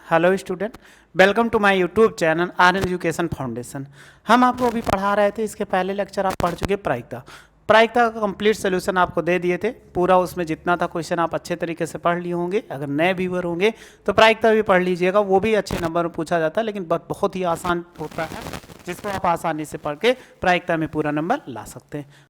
Hello student, welcome to my YouTube channel R education foundation. हम आपको अभी पढ़ा रहे थे, इसके पहले लेक्चर आप पढ़ चुके प्रायिकता। प्रायिकता का कंप्लीट सोल्यूशन आपको दे दिए थे पूरा, उसमें जितना था क्वेश्चन आप अच्छे तरीके से पढ़ लिए होंगे। अगर नए व्यूअर होंगे तो प्रायिकता भी पढ़ लीजिएगा, वो भी अच्छे नंबर में पूछा जाता है, लेकिन बहुत ही आसान होता है जिसको आप आसानी से पढ़ के प्रायिकता में पूरा नंबर ला सकते हैं।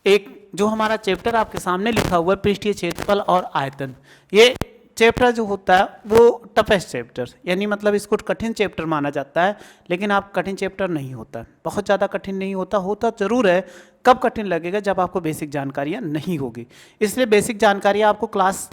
एक जो हमारा चैप्टर आपके सामने लिखा हुआ है पृष्ठीय क्षेत्रफल और आयतन, ये चैप्टर जो होता है वो टफेस्ट चैप्टर, यानी मतलब इसको कठिन चैप्टर माना जाता है, लेकिन आप कठिन चैप्टर नहीं होता, बहुत ज़्यादा कठिन नहीं होता जरूर है। कब कठिन लगेगा? जब आपको बेसिक जानकारियाँ नहीं होगी। इसलिए बेसिक जानकारियाँ आपको क्लास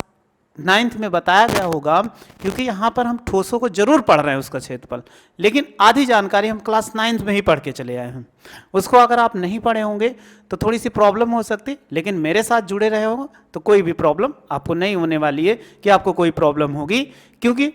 9th में बताया गया होगा, क्योंकि यहाँ पर हम ठोसों को जरूर पढ़ रहे हैं उसका क्षेत्रफल, लेकिन आधी जानकारी हम क्लास 9th में ही पढ़ के चले आए हैं। उसको अगर आप नहीं पढ़े होंगे तो थोड़ी सी प्रॉब्लम हो सकती, लेकिन मेरे साथ जुड़े रहे होंगे तो कोई भी प्रॉब्लम आपको नहीं होने वाली है कि आपको कोई प्रॉब्लम होगी, क्योंकि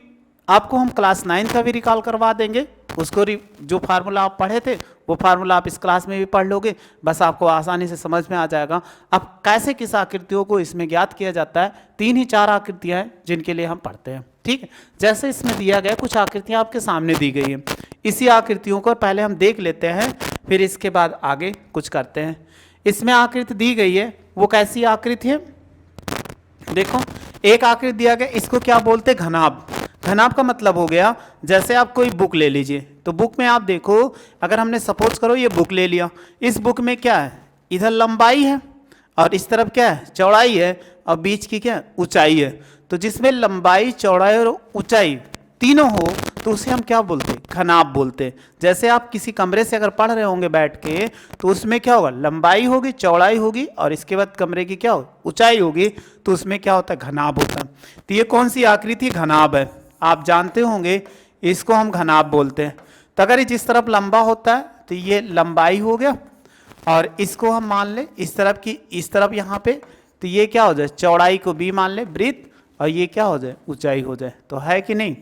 आपको हम क्लास 9th का भी रिकॉल करवा देंगे। उसको जो फार्मूला आप पढ़े थे वो फार्मूला आप इस क्लास में भी पढ़ लोगे, बस आपको आसानी से समझ में आ जाएगा। अब कैसे किस आकृतियों को इसमें ज्ञात किया जाता है, 3 ही 4 आकृतियां हैं जिनके लिए हम पढ़ते हैं, ठीक है। जैसे इसमें दिया गया, कुछ आकृतियां आपके सामने दी गई हैं, इसी आकृतियों को पहले हम देख लेते हैं, फिर इसके बाद आगे कुछ करते हैं। इसमें आकृति दी गई है, वो कैसी आकृति है? देखो, एक आकृति दिया गया, इसको क्या बोलते हैं? घनाभ। घनाभ का मतलब हो गया, जैसे आप कोई बुक ले लीजिए, तो बुक में आप देखो, अगर हमने सपोज करो ये बुक ले लिया, इस बुक में क्या है? इधर लंबाई है और इस तरफ क्या है? चौड़ाई है, और बीच की क्या है? ऊंचाई है। तो जिसमें लंबाई, चौड़ाई और ऊंचाई तीनों हो तो उसे हम क्या बोलते हैं? घनाभ बोलते हैं। जैसे आप किसी कमरे से अगर पढ़ रहे होंगे बैठ के, तो उसमें क्या होगा? लंबाई होगी, चौड़ाई होगी, और इसके बाद कमरे की क्या होगी? ऊंचाई होगी, तो उसमें क्या होता है? घनाभ होता है। तो ये कौन सी आकृति? घनाभ है। आप जानते होंगे इसको हम घनाभ बोलते हैं। तो अगर जिस तरफ लंबा होता है तो ये लंबाई हो गया, और इसको हम मान ले इस तरफ की, इस तरफ यहाँ पे, तो ये क्या हो जाए? चौड़ाई को b मान ले, वृत्त, और ये क्या हो जाए? ऊंचाई हो जाए। तो है कि नहीं?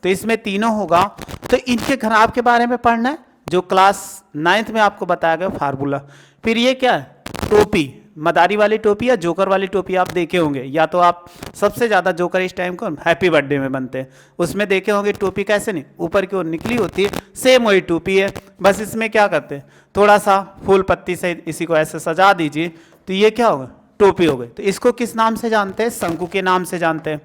तो इसमें तीनों होगा। तो इनके घनाभ के बारे में पढ़ना है, जो क्लास 9th में आपको बताया गया फार्मूला। फिर ये क्या है? टोपी, मदारी वाली टोपी या जोकर वाली टोपी आप देखे होंगे, या तो आप सबसे ज़्यादा जोकर इस टाइम को हैप्पी बर्थडे में बनते हैं, उसमें देखे होंगे टोपी कैसे नहीं ऊपर की ओर निकली होती है, सेम वही टोपी है, बस इसमें क्या करते हैं? थोड़ा सा फूल पत्ती से इसी को ऐसे सजा दीजिए, तो ये क्या होगा? टोपी हो गई। तो इसको किस नाम से जानते हैं? शंकु के नाम से जानते हैं।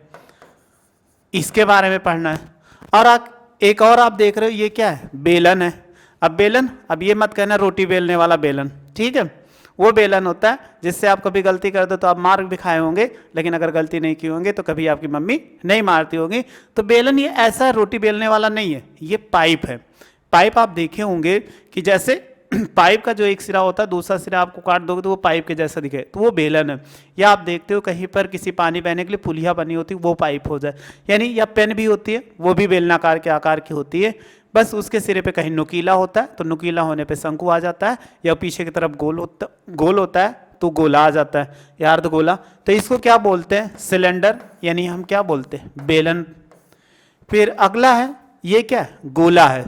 इसके बारे में पढ़ना है। और एक और आप देख रहे हो, ये क्या है? बेलन है। अब बेलन, अब ये मत कहना रोटी बेलने वाला बेलन, ठीक है, वो बेलन होता है जिससे आप कभी गलती कर दो तो आप मार भी खाए होंगे, लेकिन अगर गलती नहीं की होंगे तो कभी आपकी मम्मी नहीं मारती होगी। तो बेलन ये ऐसा रोटी बेलने वाला नहीं है, ये पाइप है। पाइप आप देखे होंगे कि जैसे पाइप का जो एक सिरा होता है, दूसरा सिरा आपको काट दोगे तो वो पाइप के जैसा दिखे, तो वो बेलन है। या आप देखते हो कहीं पर किसी पानी बहने के लिए पुलिया बनी होती है, वो पाइप हो जाए। यानी या पेन भी होती है, वो भी बेलनाकार के आकार की होती है, बस उसके सिरे पे कहीं नुकीला होता है, तो नुकीला होने पे शंकु आ जाता है, या पीछे की तरफ गोल होता है तो गोला आ जाता है, या अर्धगोला। तो इसको क्या बोलते हैं? सिलेंडर, यानी हम क्या बोलते हैं? बेलन। फिर अगला है, ये क्या है? गोला है।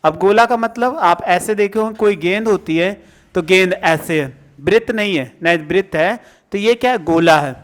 अब गोला का मतलब आप ऐसे देखे हो, कोई गेंद होती है तो गेंद ऐसे है, वृत्त नहीं है, नहीं वृत्त है, तो ये क्या है? गोला है।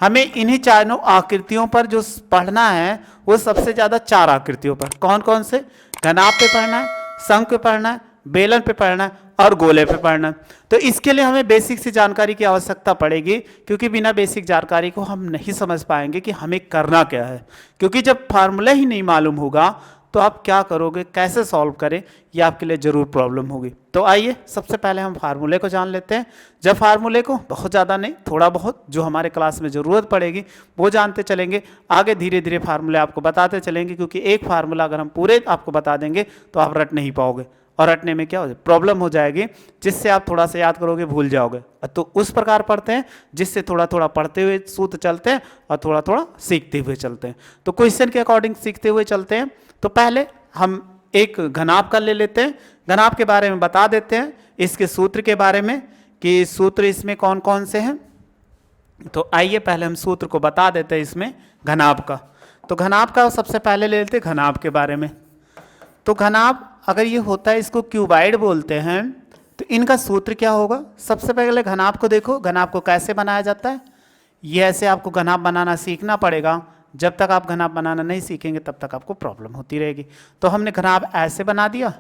हमें इन्हीं चारों आकृतियों पर जो पढ़ना है वो सबसे ज़्यादा 4 आकृतियों पर। कौन कौन से? घनाभ पे पढ़ना है, शंकु पे पढ़ना है, बेलन पे पढ़ना है, और गोले पे पढ़ना है। तो इसके लिए हमें बेसिक सी जानकारी की आवश्यकता पड़ेगी, क्योंकि बिना बेसिक जानकारी को हम नहीं समझ पाएंगे कि हमें करना क्या है। क्योंकि जब फार्मूला ही नहीं मालूम होगा तो आप क्या करोगे, कैसे सॉल्व करें, ये आपके लिए ज़रूर प्रॉब्लम होगी। तो आइए सबसे पहले हम फार्मूले को जान लेते हैं। जब फार्मूले को बहुत ज़्यादा नहीं, थोड़ा बहुत जो हमारे क्लास में ज़रूरत पड़ेगी वो जानते चलेंगे, आगे धीरे धीरे फार्मूले आपको बताते चलेंगे, क्योंकि एक फार्मूला अगर हम पूरे आपको बता देंगे तो आप रट नहीं पाओगे, और रटने में क्या हो जाए? प्रॉब्लम हो जाएगी, जिससे आप थोड़ा सा याद करोगे भूल जाओगे। तो उस प्रकार पढ़ते हैं जिससे थोड़ा थोड़ा पढ़ते हुए सूत्र चलते हैं और थोड़ा थोड़ा सीखते हुए चलते हैं। तो क्वेश्चन के अकॉर्डिंग सीखते हुए चलते हैं। तो पहले हम एक घनाभ का ले लेते हैं, घनाभ के बारे में बता देते हैं, इसके सूत्र के बारे में कि सूत्र इसमें कौन कौन से हैं। तो आइए पहले हम सूत्र को बता देते हैं इसमें घनाभ का। तो घनाभ का सबसे पहले ले लेते घनाभ के बारे में। तो घनाभ अगर ये होता है, इसको क्यूबाइड बोलते हैं, तो इनका सूत्र क्या होगा? सबसे पहले घनाभ को देखो, घनाभ को कैसे बनाया जाता है। ये ऐसे आपको घनाभ बनाना सीखना पड़ेगा। जब तक आप घनाभ बनाना नहीं सीखेंगे तब तक आपको प्रॉब्लम होती रहेगी। तो हमने घनाभ ऐसे बना दिया।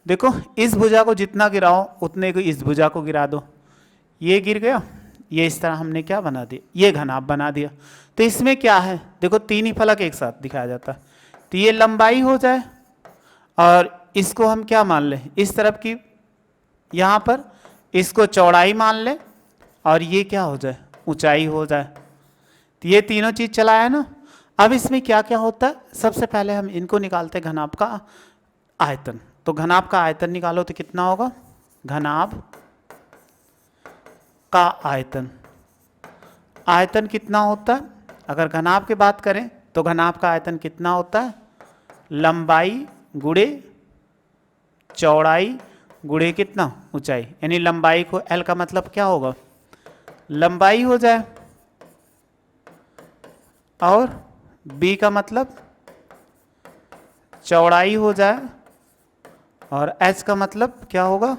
देखो इस भुजा को जितना गिराओ उतने को इस भुजा को गिरा दो, ये गिर गया, ये इस तरह हमने क्या बना दिया, ये घनाभ बना दिया। तो इसमें क्या है, देखो तीन ही फलक एक साथ दिखाया जाता है। तो ये लंबाई हो जाए और इसको हम क्या मान लें, इस तरफ की यहाँ पर इसको चौड़ाई मान लें और ये क्या हो जाए, ऊंचाई हो जाए। तो ये तीनों चीज़ चला है ना। अब इसमें क्या क्या होता है, सबसे पहले हम इनको निकालते हैं घनाभ का आयतन। तो घनाभ का आयतन निकालो तो कितना होगा, घनाभ का आयतन। आयतन कितना होता है, अगर घनाभ की बात करें तो घनाभ का आयतन कितना होता है, लंबाई गुणे चौड़ाई गुणे कितना, ऊंचाई। यानी लंबाई को L का मतलब क्या होगा, लंबाई हो जाए, और B का मतलब चौड़ाई हो जाए, और H का मतलब क्या होगा,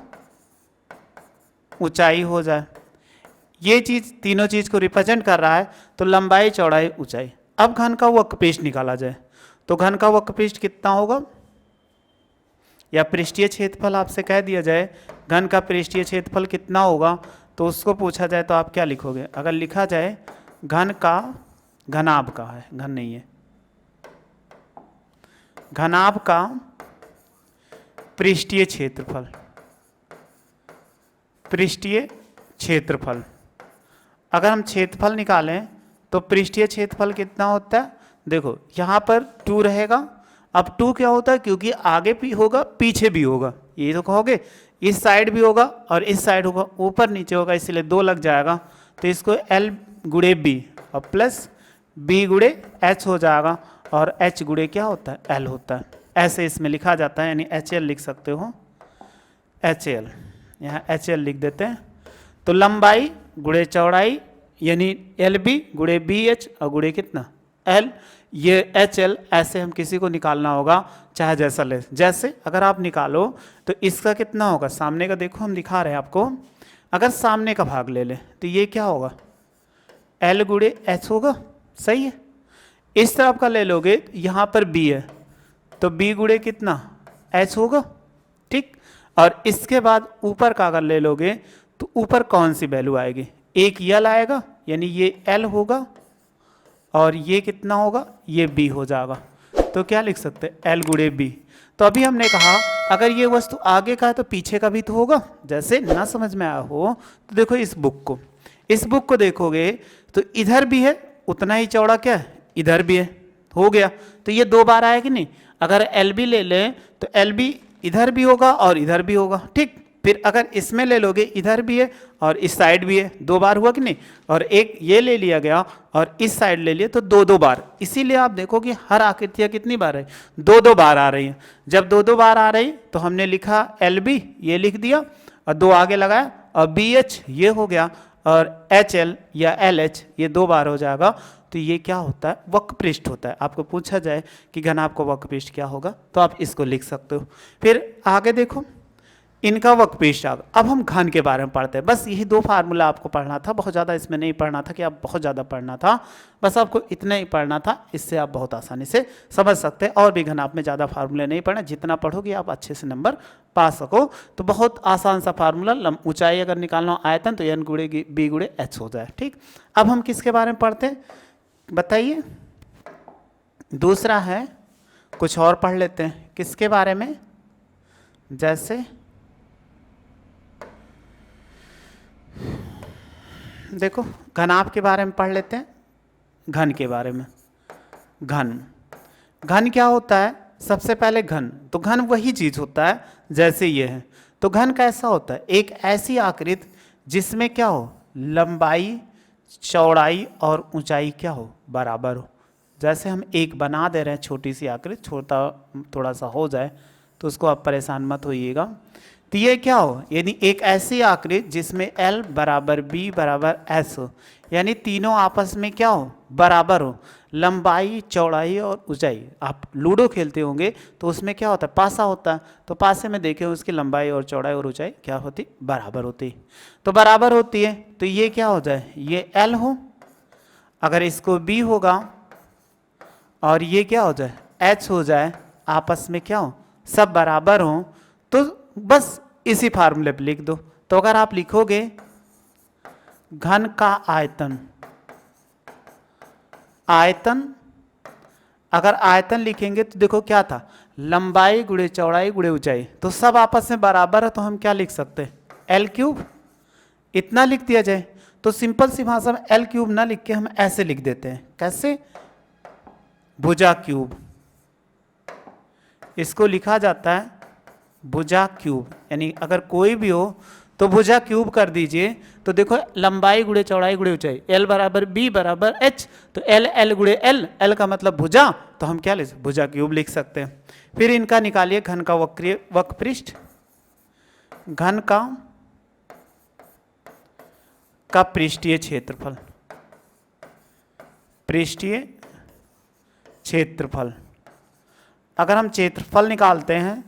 ऊंचाई हो जाए। ये चीज़ तीनों चीज़ को रिप्रेजेंट कर रहा है। तो लंबाई चौड़ाई ऊंचाई। अब घन का वक्रपृष्ठ निकाला जाए तो घन का वक्रपृष्ठ कितना होगा, या पृष्ठीय क्षेत्रफल आपसे कह दिया जाए घन का पृष्ठीय क्षेत्रफल कितना होगा, तो उसको पूछा जाए तो आप क्या लिखोगे। अगर लिखा जाए घन का, घनाभ का है, घन नहीं है, घनाभ का पृष्ठीय क्षेत्रफल, पृष्ठीय क्षेत्रफल। अगर हम क्षेत्रफल निकालें तो पृष्ठीय क्षेत्रफल कितना होता है, देखो यहाँ पर 2 रहेगा। अब 2 क्या होता है, क्योंकि आगे भी होगा पीछे भी होगा, ये तो कहोगे इस साइड भी होगा और इस साइड होगा, ऊपर नीचे होगा, इसलिए 2 लग जाएगा। तो इसको L गुणे B और प्लस B गुणे H हो जाएगा, और H गुणे क्या होता है, L होता है। ऐसे इसमें लिखा जाता है, यानी HL लिख सकते हो, HL, यहाँ HL लिख देते हैं। तो लंबाई गुणे चौड़ाई यानी LB गुणे BH और गुणे कितना L, ये HL। ऐसे हम किसी को निकालना होगा, चाहे जैसा ले। जैसे अगर आप निकालो तो इसका कितना होगा, सामने का देखो हम दिखा रहे हैं आपको, अगर सामने का भाग ले ले तो ये क्या होगा, L गुणे H होगा, सही है। इस तरफ का ले लोगे, यहाँ पर B है तो B गुणे कितना H होगा, ठीक। और इसके बाद ऊपर का अगर ले लोगे तो ऊपर कौन सी वैल्यू आएगी, एक L आएगा, यानी ये L होगा, और ये कितना होगा, ये B हो जाएगा। तो क्या लिख सकते हैं, L गुणे B। तो अभी हमने कहा अगर ये वस्तु आगे का है तो पीछे का भी तो होगा। जैसे ना समझ में आया हो तो देखो इस बुक को, इस बुक को देखोगे तो इधर भी है उतना ही चौड़ा, क्या है, इधर भी है, हो गया। तो ये 2 बार आया कि नहीं। अगर LB ले लें तो LB इधर भी होगा और इधर भी होगा, ठीक। फिर अगर इसमें ले लोगे, इधर भी है और इस साइड भी है, 2 बार हुआ कि नहीं। और एक ये ले लिया गया और इस साइड ले लिया, तो 2-2 बार। इसीलिए आप देखो कि हर आकृतियाँ कितनी बार है, 2-2 बार आ रही हैं। जब 2-2 बार आ रही तो हमने लिखा LB, ये लिख दिया और 2 आगे लगाया, और BH ये हो गया, और HL या LH ये 2 बार हो जाएगा। तो ये क्या होता है, वक्रपृष्ठ होता है। आपको पूछा जाए कि घनाभ का वक्रपृष्ठ क्या होगा तो आप इसको लिख सकते हो। फिर आगे देखो इनका वक्रपृष्ठ। अब हम घन के बारे में पढ़ते हैं। बस यही 2 फार्मूला आपको पढ़ना था, बहुत ज़्यादा इसमें नहीं पढ़ना था कि आप बहुत ज़्यादा पढ़ना था, बस आपको इतना ही पढ़ना था। इससे आप बहुत आसानी से समझ सकते हैं। और भी घनाभ में ज़्यादा फार्मूले नहीं पढ़ना, जितना पढ़ोगे आप अच्छे से नंबर पा सको। तो बहुत आसान सा फार्मूला, ऊंचाई अगर निकालना हो आयतन तो N गुणे B गुणे H हो जाए, ठीक। अब हम किसके बारे में पढ़ते हैं बताइए, दूसरा है, कुछ और पढ़ लेते हैं। किसके बारे में, जैसे देखो घनाभ के बारे में पढ़ लेते हैं, घन के बारे में। घन, घन क्या होता है, सबसे पहले घन, तो घन वही चीज होता है जैसे ये है। तो घन कैसा होता है, एक ऐसी आकृति जिसमें क्या हो, लंबाई चौड़ाई और ऊंचाई क्या हो, बराबर हो। जैसे हम एक बना दे रहे हैं छोटी सी आकृति, छोटा थोड़ा सा हो जाए तो उसको आप परेशान मत होइएगा। तो ये क्या हो, यानी एक ऐसी आकृति जिसमें L बराबर B बराबर S हो, यानी तीनों आपस में क्या हो, बराबर हो, लंबाई चौड़ाई और ऊंचाई। आप लूडो खेलते होंगे तो उसमें क्या होता है, पासा होता है, तो पासे में देखें उसकी लंबाई और चौड़ाई और ऊंचाई क्या होती, बराबर होती। तो बराबर होती है तो ये क्या हो जाए, ये L हो, अगर इसको B होगा और ये क्या हो जाए, H हो जाए, आपस में क्या हो, सब बराबर हो, तो बस इसी फार्मूले पे लिख दो। तो अगर आप लिखोगे घन का आयतन, आयतन, अगर आयतन लिखेंगे तो देखो क्या था, लंबाई गुणे चौड़ाई गुणे ऊंचाई, तो सब आपस में बराबर है, तो हम क्या लिख सकते हैं, एल क्यूब, इतना लिख दिया जाए। तो सिंपल सी भाषा में एल क्यूब ना लिख के हम ऐसे लिख देते हैं, कैसे, भुजा क्यूब, इसको लिखा जाता है भुजा क्यूब, यानी अगर कोई भी हो तो भुजा क्यूब कर दीजिए। तो देखो लंबाई गुणे चौड़ाई गुणे ऊंचाई, L बराबर B बराबर H, तो L L गुणे L, L का मतलब भुजा, तो हम क्या लिख, भुजा क्यूब लिख सकते हैं। फिर इनका निकालिए घन का वक्रीय वक्रपृष्ठ, घन का पृष्ठीय क्षेत्रफल, पृष्ठीय क्षेत्रफल। अगर हम क्षेत्रफल निकालते हैं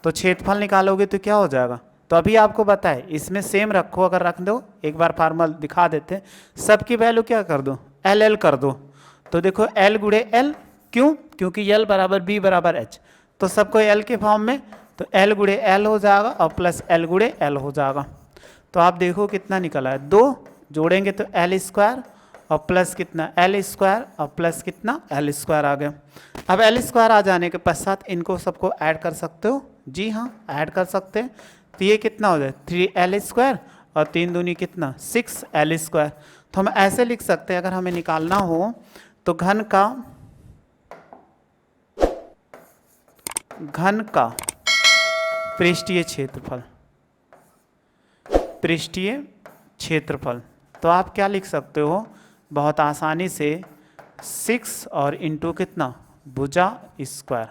तो क्षेत्रफल निकालोगे तो क्या हो जाएगा, तो अभी आपको बताए इसमें सेम रखो, अगर रख दो, एक बार फार्मूला दिखा देते हैं, सबकी वैल्यू क्या कर दो, एल एल कर दो। तो देखो एल गुणे एल, क्यों, क्योंकि एल बराबर बी बराबर एच, तो सबको एल के फॉर्म में, तो एल गुणे एल हो जाएगा और प्लस एल गुणे एल हो जाएगा। तो आप देखो कितना निकला है, 2 जोड़ेंगे तो एल स्क्वायर और प्लस कितना एल स्क्वायर और प्लस कितना एल स्क्वायर आ गया। अब एल स्क्वायर आ जाने के पश्चात इनको सबको ऐड कर सकते हो, जी हाँ ऐड कर सकते हैं। तो ये कितना हो जाए 3L स्क्वायर और 3 दूनी कितना 6L स्क्वायर। तो हम ऐसे लिख सकते हैं, अगर हमें निकालना हो तो घन का पृष्ठीय क्षेत्रफल, पृष्ठीय क्षेत्रफल, तो आप क्या लिख सकते हो बहुत आसानी से 6 और इंटू कितना भुजा स्क्वायर।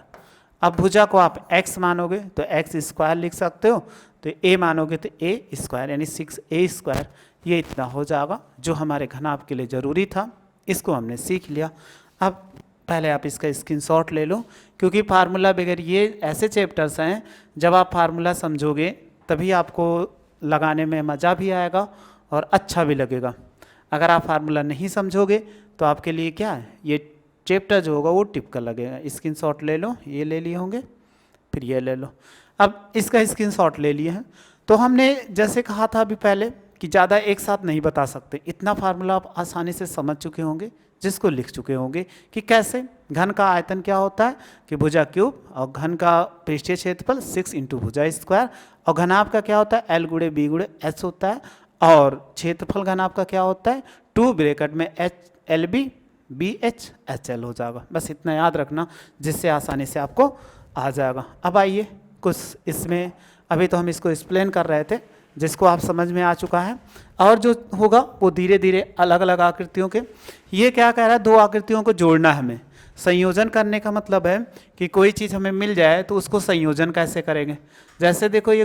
अब भुजा को आप x मानोगे तो x स्क्वायर लिख सकते हो, तो a मानोगे तो a स्क्वायर, यानी 6a स्क्वायर, ये इतना हो जाएगा जो हमारे घनाभ के लिए ज़रूरी था। इसको हमने सीख लिया। अब पहले आप इसका स्क्रीनशॉट ले लो, क्योंकि फार्मूला बगैर ये ऐसे चैप्टर्स हैं जब आप फार्मूला समझोगे तभी आपको लगाने में मज़ा भी आएगा और अच्छा भी लगेगा। अगर आप फार्मूला नहीं समझोगे तो आपके लिए क्या है, ये चैप्टर जो होगा वो टिपिकल लगेगा। स्क्रीनशॉट ले लो, ये ले लिए होंगे, फिर ये ले लो। अब इसका स्क्रीनशॉट ले लिए हैं। तो हमने जैसे कहा था अभी पहले कि ज़्यादा एक साथ नहीं बता सकते, इतना फार्मूला आप आसानी से समझ चुके होंगे, जिसको लिख चुके होंगे कि कैसे घन का आयतन क्या होता है कि भुजा क्यूब, और घन का पृष्ठीय क्षेत्रफल 6 इंटू भुजा स्क्वायर, और घनाभ का क्या होता है L गुणे B गुणे H होता है, और क्षेत्रफल घनाभ का क्या होता है 2 ब्रैकेट में LB BH HL हो जाएगा। बस इतना याद रखना, जिससे आसानी से आपको आ जाएगा। अब आइए कुछ इसमें, अभी तो हम इसको एक्सप्लेन कर रहे थे, जिसको आप समझ में आ चुका है, और जो होगा वो धीरे धीरे अलग अलग आकृतियों के। ये क्या कह रहा है, 2 आकृतियों को जोड़ना है हमें। संयोजन करने का मतलब है कि कोई चीज़ हमें मिल जाए तो उसको संयोजन कैसे करेंगे। जैसे देखो ये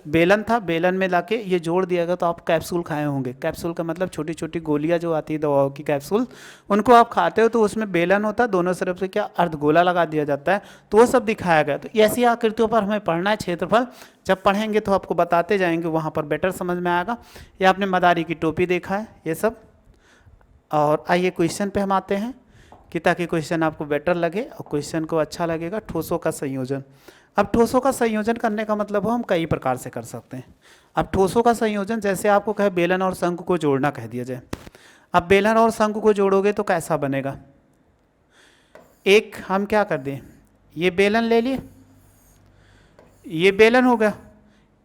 बेलन था, बेलन में लाके ये जोड़ दिया गया, तो आप कैप्सूल खाए होंगे। कैप्सूल का मतलब छोटी छोटी गोलियां जो आती है दवाओं की कैप्सूल, उनको आप खाते हो तो उसमें बेलन होता है, दोनों तरफ से क्या अर्धगोला लगा दिया जाता है, तो वो सब दिखाया गया। तो ऐसी आकृतियों पर हमें पढ़ना है क्षेत्रफल। जब पढ़ेंगे तो आपको बताते जाएंगे, वहाँ पर बेटर समझ में आएगा। ये आपने मदारी की टोपी देखा है, ये सब। और आइए क्वेश्चन पे हम आते हैं कि ताकि क्वेश्चन आपको बेटर लगे और क्वेश्चन को अच्छा लगेगा। ठोसों का संयोजन। अब ठोसों का संयोजन करने का मतलब हम कई प्रकार से कर सकते हैं। अब ठोसों का संयोजन, जैसे आपको कहे बेलन और शंकु को जोड़ना कह दिया जाए। अब बेलन और शंकु को जोड़ोगे तो कैसा बनेगा, एक हम क्या कर दें, ये बेलन ले लिए, ये बेलन हो गया,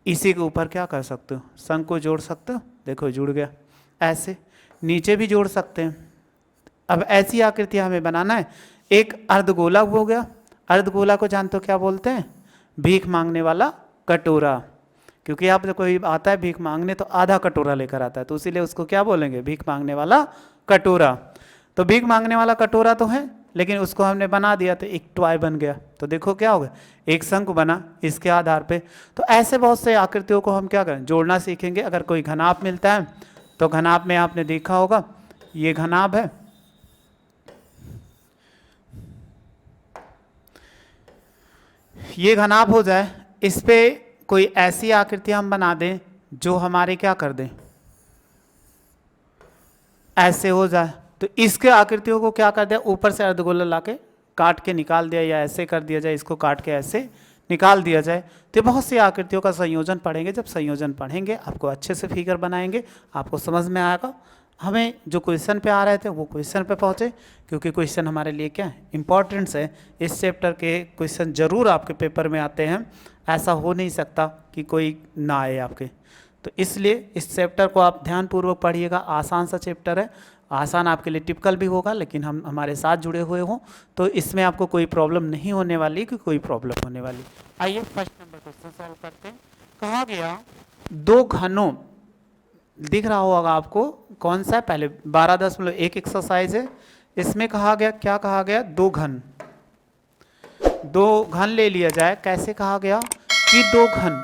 इसी के ऊपर क्या कर सकते हो, शंकु जोड़ सकते हो, देखो जुड़ गया। ऐसे नीचे भी जोड़ सकते हैं। अब ऐसी आकृति हमें बनाना है। एक अर्धगोला हो गया, अर्धगोला को जानते हो क्या बोलते हैं, भीख मांगने वाला कटोरा, क्योंकि आप जब कोई आता है भीख मांगने तो आधा कटोरा लेकर आता है, तो इसीलिए उसको क्या बोलेंगे, भीख मांगने वाला कटोरा। तो भीख मांगने वाला कटोरा तो है, लेकिन उसको हमने बना दिया तो एक टॉय बन गया। तो देखो क्या होगा, एक शंकु बना इसके आधार पे। तो ऐसे बहुत से आकृतियों को हम क्या करें, जोड़ना सीखेंगे। अगर कोई घनाभ मिलता है तो घनाभ में आपने देखा होगा, ये घनाभ है, ये घनाभ हो जाए, इस पे कोई ऐसी आकृति हम बना दें जो हमारे क्या कर दें, ऐसे हो जाए। तो इसके आकृतियों को क्या कर दिया, ऊपर से अर्धगोला लाके काट के निकाल दिया, या ऐसे कर दिया जाए, इसको काट के ऐसे निकाल दिया जाए। तो बहुत सी आकृतियों का संयोजन पढ़ेंगे। जब संयोजन पढ़ेंगे आपको अच्छे से फिगर बनाएंगे, आपको समझ में आएगा। हमें जो क्वेश्चन पे आ रहे थे वो क्वेश्चन पे पहुँचे, क्योंकि क्वेश्चन हमारे लिए क्या है, इम्पॉर्टेंट्स है। इस चैप्टर के क्वेश्चन जरूर आपके पेपर में आते हैं, ऐसा हो नहीं सकता कि कोई ना आए आपके। तो इसलिए इस चैप्टर को आप ध्यानपूर्वक पढ़िएगा। आसान सा चैप्टर है, आसान आपके लिए टिपिकल भी होगा, लेकिन हम हमारे साथ जुड़े हुए हों तो इसमें आपको कोई प्रॉब्लम नहीं होने वाली कि कोई प्रॉब्लम होने वाली। आइए फर्स्ट नंबर क्वेश्चन सॉल्व करते हैं। कहा गया दो घनों, दिख रहा होगा आपको कौन सा है, पहले 12.1 एक्सरसाइज है। इसमें कहा गया, क्या कहा गया, दो घन ले लिया जाए। कैसे कहा गया कि दो घन,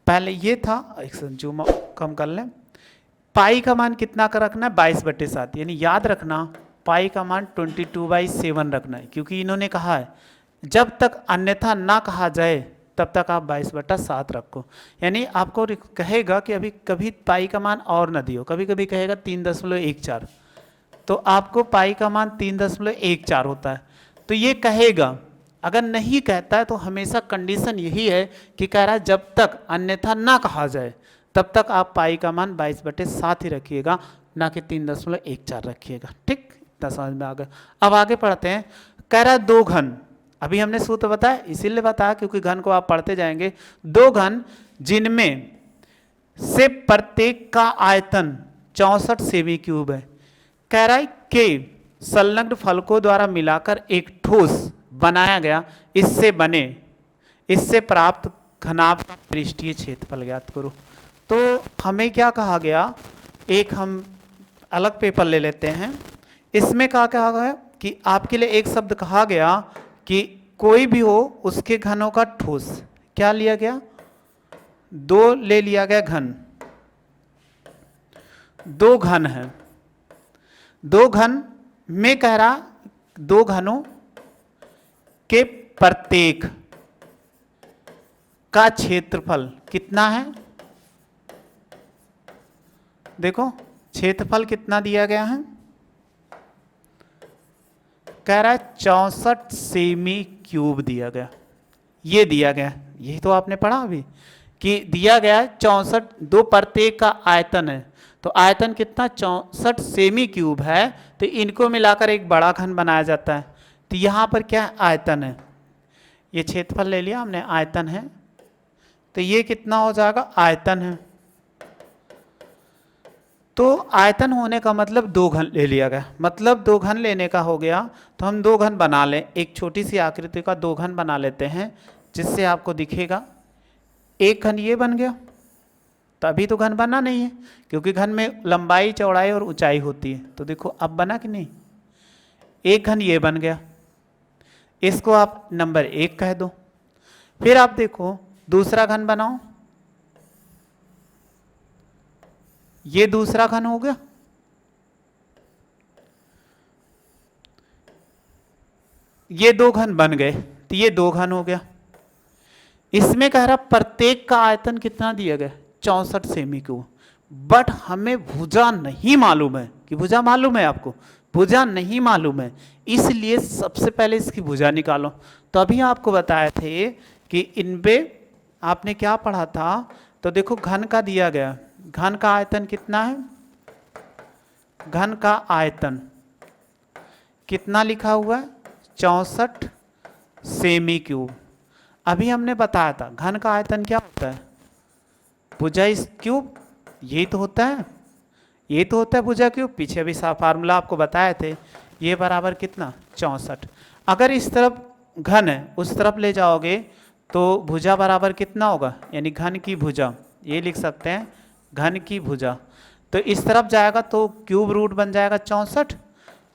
पहले ये था, एक जूम कम कर लें, पाई का मान कितना का रखना है, 22/7, यानी याद रखना पाई का मान 22/7 रखना है, क्योंकि इन्होंने कहा है जब तक अन्यथा ना कहा जाए तब तक आप 22/7 रखो। यानी आपको कहेगा कि अभी कभी पाई का मान और न दियो, कभी कभी कहेगा 3.14, तो आपको पाई का मान 3.14 होता है। तो ये कहेगा, अगर नहीं कहता है तो हमेशा कंडीशन यही है कि कह रहा है जब तक अन्यथा ना कहा जाए तब तक आप पाई का मान 22/7 ही रखिएगा, ना कि 3.14 रखिएगा। ठीक, इतना समझ में आ गया। अब आगे पढ़ते हैं। कह रहा है दो घन, अभी हमने सूत्र बताया, इसीलिए बताया क्योंकि घन को आप पढ़ते जाएंगे। दो घन जिनमें से प्रत्येक का आयतन 64 सेमी क्यूब है। कह रहा है कि संलग्न फलकों द्वारा मिलाकर एक ठोस बनाया गया, इससे प्राप्त घनाभ का पृष्ठीय क्षेत्रफल ज्ञात करो। तो हमें क्या कहा गया, एक हम अलग पेपर ले लेते हैं। इसमें क्या कहा गया कि आपके लिए एक शब्द कहा गया कि कोई भी हो उसके घनों का ठोस, क्या लिया गया, दो ले लिया गया घन, दो घन है। दो घन में कह रहा दो घनों के प्रत्येक का क्षेत्रफल कितना है, देखो क्षेत्रफल कितना दिया गया है, कह रहा है 64 सेमी क्यूब दिया गया। ये दिया गया, यही तो आपने पढ़ा अभी कि दिया गया है 64, दो प्रत्येक का आयतन है, तो आयतन कितना 64 सेमी क्यूब है। तो इनको मिलाकर एक बड़ा घन बनाया जाता है। तो यहाँ पर क्या है, आयतन है, ये क्षेत्रफल ले लिया हमने, आयतन है, तो ये कितना हो जाएगा, आयतन है। तो आयतन होने का मतलब दो घन ले लिया गया, मतलब दो घन लेने का हो गया। तो हम दो घन बना लें, एक छोटी सी आकृति का दो घन बना लेते हैं, जिससे आपको दिखेगा एक घन ये बन गया। तभी तो घन बना नहीं है, क्योंकि घन में लंबाई चौड़ाई और ऊंचाई होती है। तो देखो अब बना कि नहीं, एक घन ये बन गया, इसको आप नंबर 1 कह दो। फिर आप देखो दूसरा घन बनाओ, ये दूसरा घन हो गया, ये दो घन बन गए, तो ये दो घन हो गया। इसमें कह रहा प्रत्येक का आयतन कितना दिया गया, 64 सेमी क्यूब। बट हमें भुजा नहीं मालूम है, कि भुजा मालूम है आपको, भुजा नहीं मालूम है, इसलिए सबसे पहले इसकी भुजा निकालो। तो अभी आपको बताए थे कि इनपे आपने क्या पढ़ा था, तो देखो घन का दिया गया, घन का आयतन कितना है, घन का आयतन कितना लिखा हुआ है, 64 सेमी क्यूब। अभी हमने बताया था घन का आयतन क्या होता है, भुजा इस क्यूब, यही तो होता है, ये तो होता है भुजा क्यूब। पीछे भी फार्मूला आपको बताए थे, ये बराबर कितना 64। अगर इस तरफ घन है उस तरफ ले जाओगे तो भुजा बराबर कितना होगा, यानी घन की भुजा, ये लिख सकते हैं घन की भुजा। तो इस तरफ जाएगा तो क्यूब रूट बन जाएगा 64,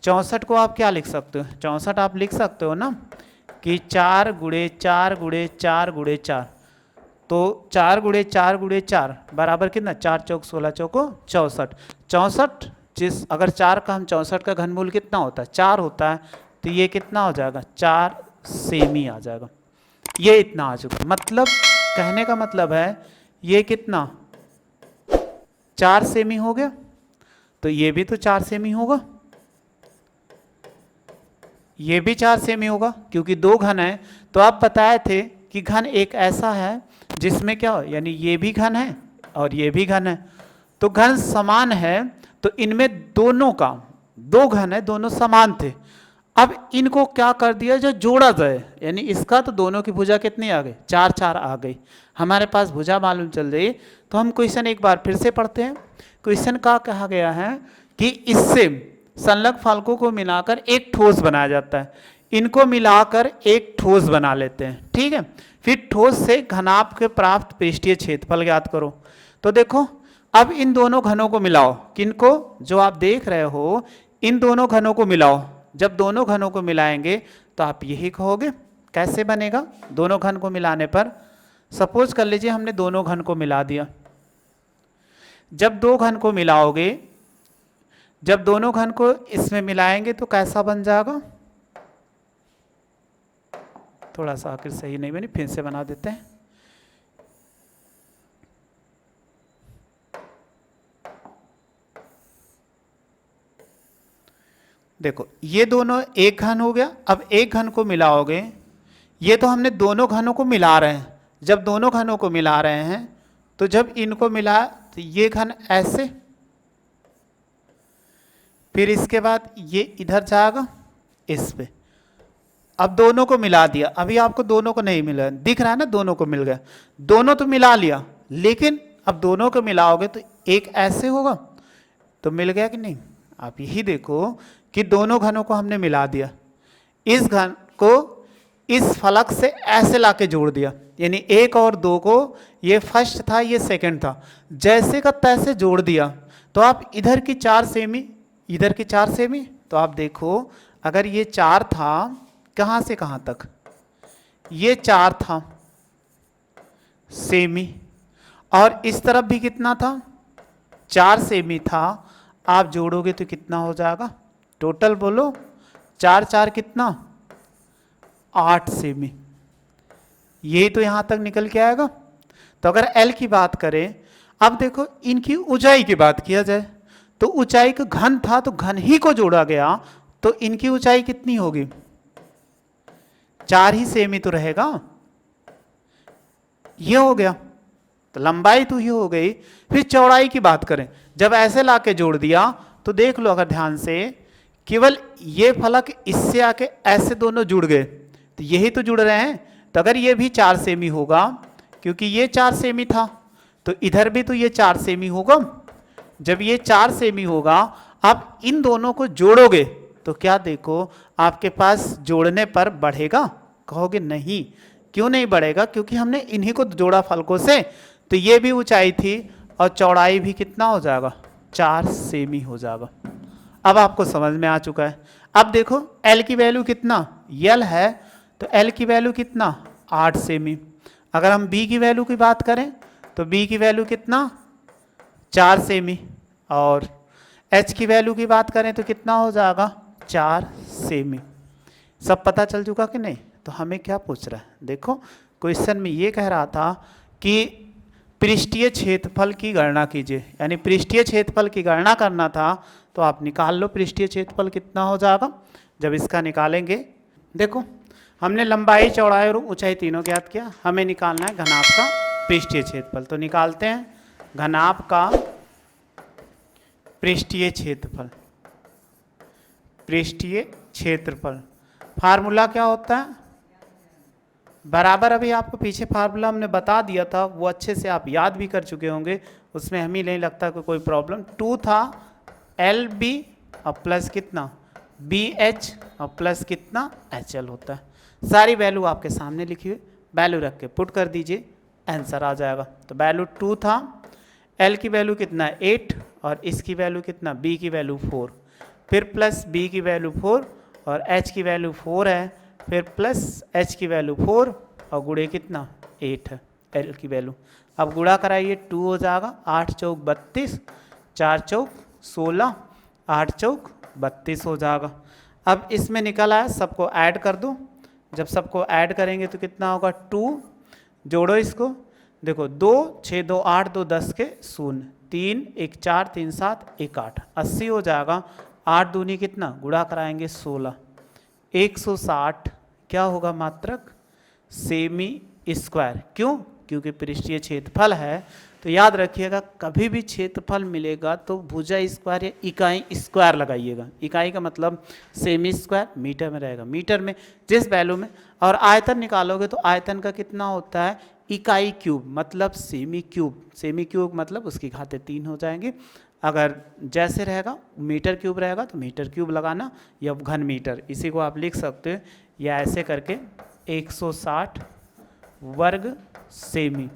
64 को आप क्या लिख सकते हो, 64 आप लिख सकते हो ना कि 4 गुणे 4 गुणे 4 गुणे 4, तो 4 गुणे 4 गुणे 4 बराबर कितना, 4 चौक 16 चौको 64। 64 जिस अगर 4 का हम 64 का घनमूल कितना होता है, 4 होता है, तो ये कितना हो जाएगा, 4 सेमी आ जाएगा। ये इतना आ चुका, मतलब कहने का मतलब है ये कितना 4 सेमी हो गया, तो ये भी तो 4 सेमी होगा, ये भी 4 सेमी होगा, क्योंकि दो घन है। तो आप बताए थे कि घन एक ऐसा है जिसमें क्या हो, यानी ये भी घन है और ये भी घन है, तो घन समान है, तो इनमें दोनों का, दो घन है दोनों समान थे। अब इनको क्या कर दिया, जो जोड़ा जाए, यानी इसका तो दोनों की भुजा कितनी आ गई, 4 4 आ गई, हमारे पास भुजा मालूम चल रही। तो हम क्वेश्चन एक बार फिर से पढ़ते हैं। क्वेश्चन का कहा गया है कि इससे संलग्न फलकों को मिलाकर एक ठोस बनाया जाता है, इनको मिलाकर एक ठोस बना लेते हैं, ठीक है। फिर ठोस से घनाभ के प्राप्त पृष्ठीय क्षेत्रफल ज्ञात करो। तो देखो अब इन दोनों घनों को मिलाओ, किनको, जो आप देख रहे हो इन दोनों घनों को मिलाओ। जब दोनों घनों को मिलाएंगे तो आप यही कहोगे। कैसे बनेगा, दोनों घन को मिलाने पर, सपोज कर लीजिए हमने दोनों घन को मिला दिया। जब दो घन को मिलाओगे, जब दोनों घन को इसमें मिलाएंगे तो कैसा बन जाएगा, थोड़ा सा आखिर सही नहीं बनी, फिर से बना देते हैं। देखो ये दोनों एक घन हो गया, अब एक घन को मिलाओगे, ये तो हमने दोनों घनों को मिला रहे हैं। जब दोनों घनों को मिला रहे हैं तो जब इनको मिला तो ये घन ऐसे, फिर इसके बाद ये इधर जाएगा इस पे। अब दोनों को मिला दिया, अभी आपको दोनों को नहीं मिला, दिख रहा है ना, दोनों को मिल गया, दोनों तो मिला लिया, लेकिन अब दोनों को मिलाओगे तो एक ऐसे होगा, तो मिल गया कि नहीं। आप यही देखो कि दोनों घनों को हमने मिला दिया, इस घन को इस फलक से ऐसे लाके जोड़ दिया, यानी एक और दो को, ये फर्स्ट था ये सेकंड था, जैसे का तैसे जोड़ दिया। तो आप इधर की 4 सेमी इधर की 4 सेमी, तो आप देखो अगर ये 4 था, कहाँ से कहाँ तक, ये 4 था सेमी, और इस तरफ भी कितना था, 4 सेमी था। आप जोड़ोगे तो कितना हो जाएगा, टोटल बोलो, 4 4 कितना, 8 सेमी, यही तो यहाँ तक निकल के आएगा। तो अगर L की बात करें, अब देखो इनकी ऊंचाई की बात किया जाए, तो ऊंचाई का घन था तो घन ही को जोड़ा गया, तो इनकी ऊंचाई कितनी होगी, 4 ही सेमी तो रहेगा, ये हो गया, तो लंबाई तो ये हो गई। फिर चौड़ाई की बात करें, जब ऐसे लाके जोड़ दिया तो देख लो अगर ध्यान से, केवल ये फलक इससे आके ऐसे दोनों जुड़ गए, तो यही तो जुड़ रहे हैं, तो अगर ये भी 4 सेमी होगा, क्योंकि ये 4 सेमी था, तो इधर भी तो ये 4 सेमी होगा। जब ये 4 सेमी होगा, आप इन दोनों को जोड़ोगे तो क्या देखो आपके पास जोड़ने पर बढ़ेगा, कहोगे नहीं, क्यों नहीं बढ़ेगा, क्योंकि हमने इन्हीं को जोड़ा फलकों से, तो ये भी ऊंचाई थी और चौड़ाई भी कितना हो जाएगा, 4 सेमी हो जाएगा। अब आपको समझ में आ चुका है। अब देखो L की वैल्यू कितना, L है तो L की वैल्यू कितना, 8 सेमी। अगर हम B की वैल्यू की बात करें तो B की वैल्यू कितना, 4 सेमी, और H की वैल्यू की बात करें तो कितना हो जाएगा, 4 सेमी। सब पता चल चुका कि नहीं। तो हमें क्या पूछ रहा है, देखो क्वेश्चन में ये कह रहा था कि पृष्ठीय क्षेत्रफल की गणना कीजिए, यानी पृष्ठीय क्षेत्रफल की गणना करना था, तो आप निकाल लो पृष्ठीय क्षेत्रफल कितना हो जाएगा। जब इसका निकालेंगे, देखो हमने लंबाई चौड़ाई और ऊंचाई तीनों ज्ञात किया, हमें निकालना है घनाभ का पृष्ठीय क्षेत्रफल। तो निकालते हैं घनाभ का पृष्ठीय क्षेत्रफल। पृष्ठीय क्षेत्रफल फार्मूला क्या होता है, बराबर, अभी आपको पीछे फार्मूला हमने बता दिया था, वो अच्छे से आप याद भी कर चुके होंगे, उसमें हमें नहीं लगता कि कोई प्रॉब्लम। 2 था LB और प्लस कितना BH और प्लस कितना HL होता है। सारी वैल्यू आपके सामने लिखी हुई, वैल्यू रख के पुट कर दीजिए, आंसर आ जाएगा। तो वैल्यू 2 था, L की वैल्यू कितना 8 और इसकी वैल्यू कितना, B की वैल्यू 4। फिर प्लस बी की वैल्यू 4 और एच की वैल्यू 4 है, फिर प्लस एच की वैल्यू 4 और गुणे कितना 8 है एल की वैल्यू। अब गुणा कराइए 2 हो जाएगा, 8 चौक 32, 4 चौक 16, 8 चौक 32 हो जाएगा। अब इसमें निकल आया, सबको ऐड कर दो। जब सबको ऐड करेंगे तो कितना होगा 2, जोड़ो इसको, देखो 2 6 2 8 2 10 के 0, 3 1 4 3 7 1 8, 80 हो जाएगा। 8 दूनी कितना, गुणा कराएंगे 16, 160 क्या होगा मात्रक सेमी स्क्वायर। क्यों? क्योंकि पृष्ठीय क्षेत्रफल है। तो याद रखिएगा कभी भी क्षेत्रफल मिलेगा तो भुजा स्क्वायर या इकाई स्क्वायर लगाइएगा। इकाई का मतलब सेमी स्क्वायर, मीटर में रहेगा, मीटर में जिस वैल्यू में। और आयतन निकालोगे तो आयतन का कितना होता है इकाई क्यूब, मतलब सेमी क्यूब। सेमी क्यूब मतलब उसकी घातें 3 हो जाएंगे। अगर जैसे रहेगा मीटर क्यूब रहेगा तो मीटर क्यूब लगाना या घन मीटर, इसी को आप लिख सकते हो या ऐसे करके 160 वर्ग सेमी,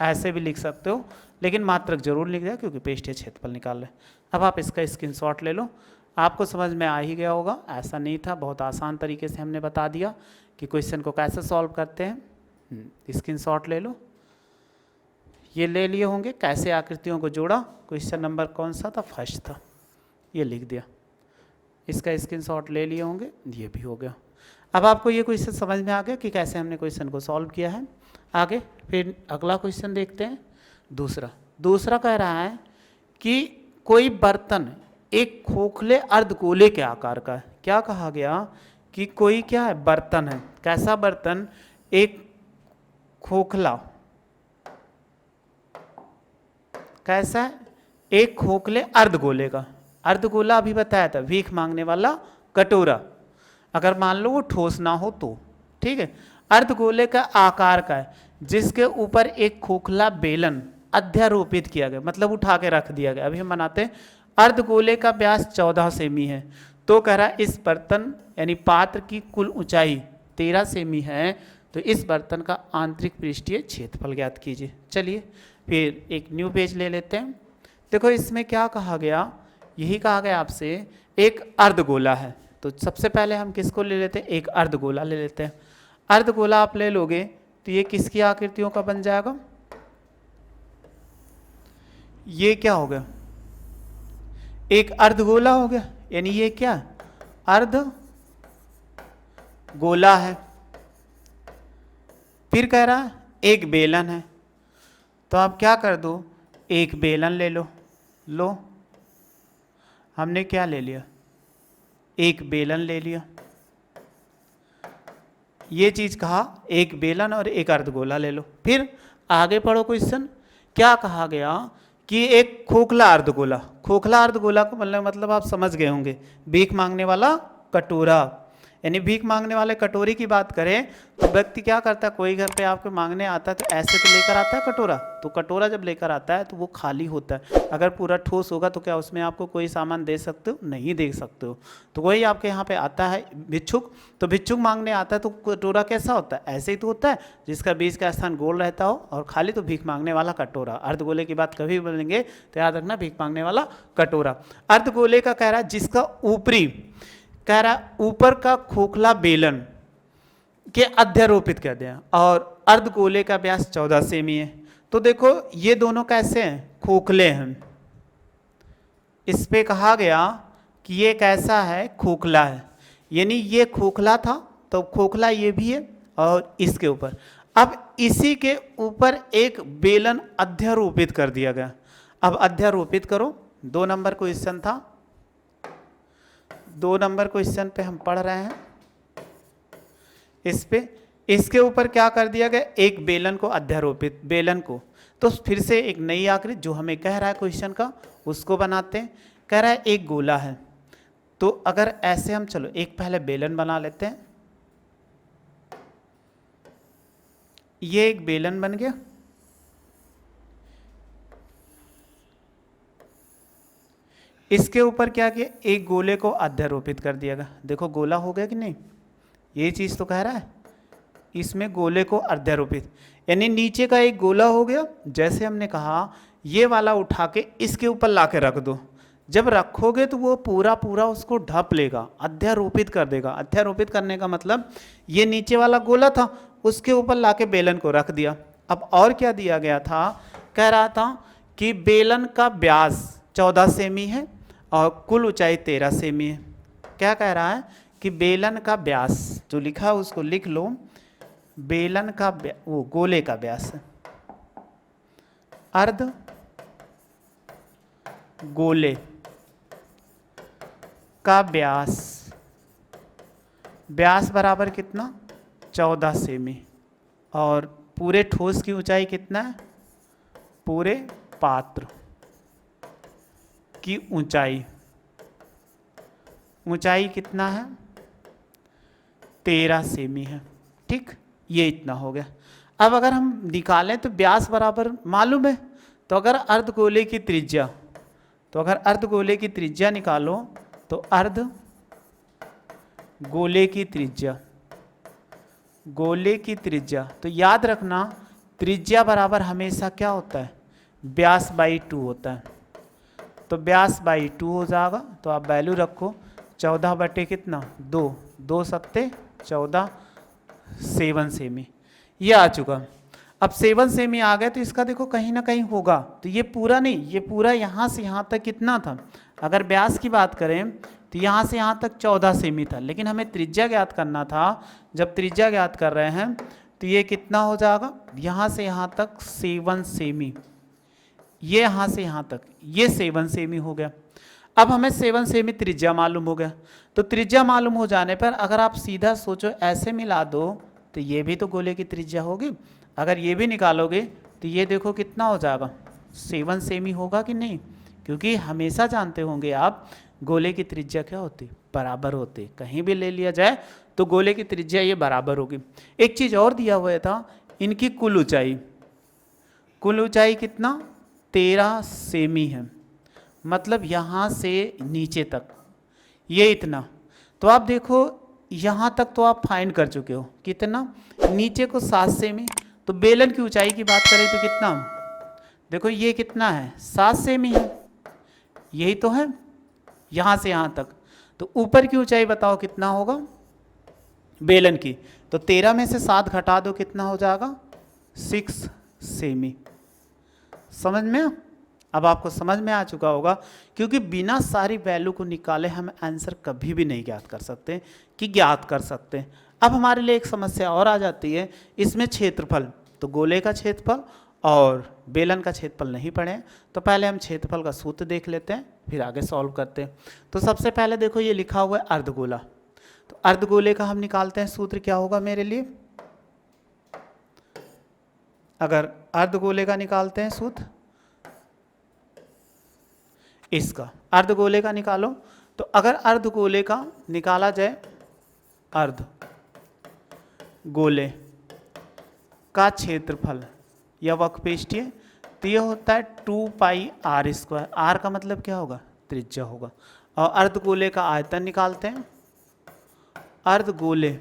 ऐसे भी लिख सकते हो, लेकिन मात्रक जरूर लिख दिया क्योंकि पृष्ठीय क्षेत्रफल निकाल रहे। अब आप इसका स्क्रीनशॉट ले लो, आपको समझ में आ ही गया होगा। ऐसा नहीं था, बहुत आसान तरीके से हमने बता दिया कि क्वेश्चन को कैसे सॉल्व करते हैं। स्क्रीनशॉट ले लो, ये ले लिए होंगे कैसे आकृतियों को जोड़ा। क्वेश्चन नंबर कौन सा था, फर्स्ट था, ये लिख दिया, इसका स्क्रीनशॉट ले लिए होंगे, ये भी हो गया। अब आपको ये क्वेश्चन समझ में आ गया कि कैसे हमने क्वेश्चन को सॉल्व किया है। आगे फिर अगला क्वेश्चन देखते हैं। दूसरा कह रहा है कि कोई बर्तन एक खोखले अर्धगोले के आकार का है। क्या कहा गया कि कोई क्या है बर्तन है, कैसा बर्तन, एक खोखला, कैसा है एक खोखले अर्धगोले का। अर्धगोला अभी बताया था, भीख मांगने वाला कटोरा, अगर मान लो वो ठोस ना हो तो, ठीक है। अर्धगोले का आकार का है जिसके ऊपर एक खोखला बेलन अध्यारोपित किया गया, मतलब उठा के रख दिया गया। अभी हम बनाते हैं, अर्धगोले का व्यास 14 सेमी है, तो कह रहा है इस बर्तन यानी पात्र की कुल ऊंचाई 13 सेमी है, तो इस बर्तन का आंतरिक पृष्ठीय क्षेत्रफल ज्ञात कीजिए। चलिए फिर एक न्यू पेज ले लेते हैं। देखो इसमें क्या कहा गया, यही कहा गया आपसे एक अर्धगोला है, तो सबसे पहले हम किसको ले लेते हैं, एक अर्धगोला ले लेते हैं। अर्धगोला आप ले लोगे तो ये किसकी आकृतियों का बन जाएगा, ये क्या हो गया एक अर्धगोला हो गया, यानी ये क्या अर्धगोला है। फिर कह रहा है एक बेलन है, तो आप क्या कर दो एक बेलन ले लो। लो हमने क्या ले लिया, एक बेलन ले लिया। ये चीज कहा एक बेलन और एक अर्धगोला ले लो। फिर आगे पढ़ो क्वेश्चन, क्या कहा गया कि एक खोखला अर्धगोला, खोखला अर्धगोला को मतलब आप समझ गए होंगे, भीख मांगने वाला कटोरा, यानी भीख मांगने वाले कटोरी की बात करें तो व्यक्ति क्या करता है, कोई घर पे आपके मांगने आता है तो ऐसे तो लेकर आता है कटोरा, तो कटोरा जब लेकर आता है तो वो खाली होता है। अगर पूरा ठोस होगा तो क्या उसमें आपको कोई सामान दे सकते हो, नहीं दे सकते हो। तो वही आपके यहाँ पे आता है भिक्षुक, तो भिक्षुक मांगने आता है तो कटोरा कैसा होता है, ऐसे ही तो होता है जिसका बीच का स्थान गोल रहता हो और खाली, तो भीख मांगने वाला कटोरा। अर्धगोले की बात कभी बोलेंगे तो याद रखना भीख मांगने वाला कटोरा। अर्धगोले का कह रहा है जिसका ऊपरी, कह रहा ऊपर का खोखला बेलन के अध्यारोपित कर दिया और अर्धगोले का व्यास 14 सेमी है। तो देखो ये दोनों कैसे हैं, खोखले हैं। इस पे कहा गया कि ये कैसा है, खोखला है, यानी ये खोखला था तो खोखला ये भी है और इसके ऊपर, अब इसी के ऊपर एक बेलन अध्यारोपित कर दिया गया। अब अध्यारोपित करो, 2 नंबर क्वेश्चन था, 2 नंबर क्वेश्चन पे हम पढ़ रहे हैं। इस पे इसके ऊपर क्या कर दिया गया, एक बेलन को अध्यारोपित, बेलन को, तो फिर से एक नई आकृति जो हमें कह रहा है क्वेश्चन का उसको बनाते हैं। कह रहा है एक गोला है, तो अगर ऐसे हम चलो एक पहले बेलन बना लेते हैं, ये एक बेलन बन गया, इसके ऊपर क्या किया, एक गोले को अध्यारोपित कर दिया गया। देखो गोला हो गया कि नहीं, ये चीज तो कह रहा है इसमें गोले को अध्यारोपित, यानी नीचे का एक गोला हो गया। जैसे हमने कहा ये वाला उठा के इसके ऊपर ला के रख दो, जब रखोगे तो वो पूरा पूरा उसको ढप लेगा, अध्यारोपित कर देगा। अध्यारोपित करने का मतलब ये नीचे वाला गोला था, उसके ऊपर लाके बेलन को रख दिया। अब और क्या दिया गया था, कह रहा था कि बेलन का व्यास 14 सेमी है और कुल ऊंचाई 13 सेमी है। क्या कह रहा है कि बेलन का व्यास, जो लिखा है उसको लिख लो, बेलन का वो गोले का व्यास है, अर्ध गोले का व्यास, व्यास बराबर कितना 14 सेमी, और पूरे ठोस की ऊंचाई कितना है, पूरे पात्र की ऊंचाई कितना है 13 सेमी है। ठीक, ये इतना हो गया। अब अगर हम निकालें तो व्यास बराबर मालूम है, तो अगर अर्धगोले की त्रिज्या, तो अगर अर्धगोले की त्रिज्या निकालो तो अर्ध गोले की त्रिज्या, गोले की त्रिज्या, तो याद रखना त्रिज्या बराबर हमेशा क्या होता है, व्यास बाई 2 होता है। तो व्यास बाई 2 हो जाएगा, तो आप वैल्यू रखो 14 बटे कितना 2, 2 सत्ते 14, 7 सेमी, ये आ चुका। अब 7 सेमी आ गए तो इसका देखो कहीं ना कहीं होगा, तो ये पूरा नहीं, ये पूरा यहाँ से यहाँ तक कितना था, अगर व्यास की बात करें तो यहाँ से यहाँ तक 14 सेमी था, लेकिन हमें त्रिज्या ज्ञात करना था। जब त्रिज्या ज्ञात कर रहे हैं तो ये कितना हो जाएगा, यहाँ से यहाँ तक 7 सेमी, ये यहाँ से यहाँ तक ये 7 सेमी हो गया। अब हमें 7 सेमी त्रिज्या मालूम हो गया, तो त्रिज्या मालूम हो जाने पर अगर आप सीधा सोचो ऐसे मिला दो तो ये भी तो गोले की त्रिज्या होगी। अगर ये भी निकालोगे तो ये देखो कितना हो जाएगा 7 सेमी होगा कि नहीं, क्योंकि हमेशा जानते होंगे आप गोले की त्रिज्या क्या होती, बराबर होती, कहीं भी ले लिया जाए तो गोले की त्रिज्या ये बराबर होगी। एक चीज़ और दिया हुआ था, इनकी कुल ऊंचाई कितना 13 सेमी है, मतलब यहाँ से नीचे तक ये इतना। तो आप देखो यहाँ तक तो आप फाइंड कर चुके हो कितना, नीचे को 7 सेमी, तो बेलन की ऊंचाई की बात करें तो कितना, देखो ये कितना है 7 सेमी है, यही तो है यहाँ से यहाँ तक। तो ऊपर की ऊंचाई बताओ कितना होगा बेलन की, तो 13 में से 7 घटा दो कितना हो जाएगा 6 सेमी। समझ में, अब आपको समझ में आ चुका होगा, क्योंकि बिना सारी वैल्यू को निकाले हम आंसर कभी भी नहीं ज्ञात कर सकते कि ज्ञात कर सकते हैं। अब हमारे लिए एक समस्या और आ जाती है, इसमें क्षेत्रफल, तो गोले का क्षेत्रफल और बेलन का क्षेत्रफल नहीं पढ़े, तो पहले हम क्षेत्रफल का सूत्र देख लेते हैं फिर आगे सॉल्व करते हैं। तो सबसे पहले देखो ये लिखा हुआ है अर्धगोला, तो अर्धगोले का हम निकालते हैं सूत्र क्या होगा मेरे लिए, अगर अर्धगोले का निकालते हैं सूत्र, इसका अर्धगोले का निकालो, तो अगर अर्धगोले का निकाला जाए, अर्धगोले का क्षेत्रफल या वक्रपृष्ठीय, तो यह होता है 2 पाई r स्क्वायर, r का मतलब क्या होगा त्रिज्या होगा। और अर्धगोले का आयतन निकालते हैं, अर्धगोले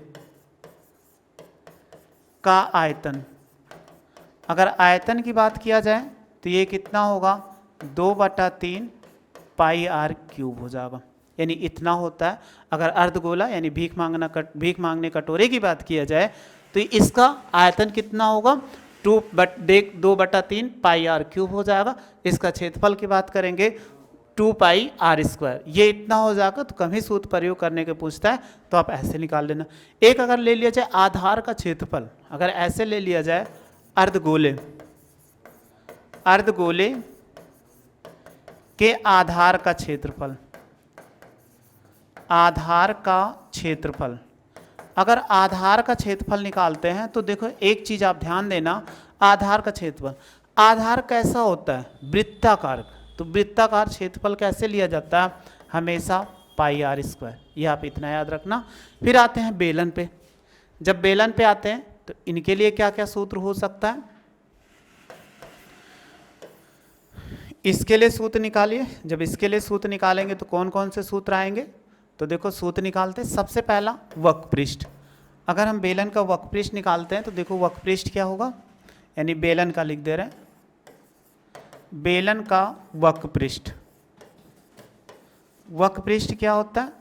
का आयतन, अगर आयतन की बात किया जाए तो ये कितना होगा 2/3 पाई r क्यूब हो जाएगा, यानी इतना होता है। अगर अर्धगोला यानी भीख मांगने कटोरे की बात किया जाए तो इसका आयतन कितना होगा 2/3 पाई r क्यूब हो जाएगा। इसका क्षेत्रफल की बात करेंगे 2 पाई r स्क्वायर, ये इतना हो जाएगा। तो कम ही सूत्र प्रयोग करने के पूछता है तो आप ऐसे निकाल लेना। एक अगर ले लिया जाए आधार का क्षेत्रफल, अगर ऐसे ले लिया जाए अर्धगोले के आधार का क्षेत्रफल, आधार का क्षेत्रफल, अगर आधार का क्षेत्रफल निकालते हैं तो देखो एक चीज आप ध्यान देना, आधार का क्षेत्रफल, आधार कैसा होता है वृत्ताकार, तो वृत्ताकार क्षेत्रफल कैसे लिया जाता है हमेशा पाई r स्क्वायर, ये आप इतना याद रखना। फिर आते हैं बेलन पे, जब बेलन पे आते हैं तो इनके लिए क्या क्या सूत्र हो सकता है, इसके लिए सूत्र निकालिए। जब इसके लिए सूत्र निकालेंगे तो कौन कौन से सूत्र आएंगे, तो देखो सूत्र निकालते हैं। सबसे पहला वक्रपृष्ठ, अगर हम बेलन का वक्रपृष्ठ निकालते हैं तो देखो वक्रपृष्ठ क्या होगा, यानी बेलन का लिख दे रहे हैं, बेलन का वक्रपृष्ठ वक्र पृष्ठ क्या होता है,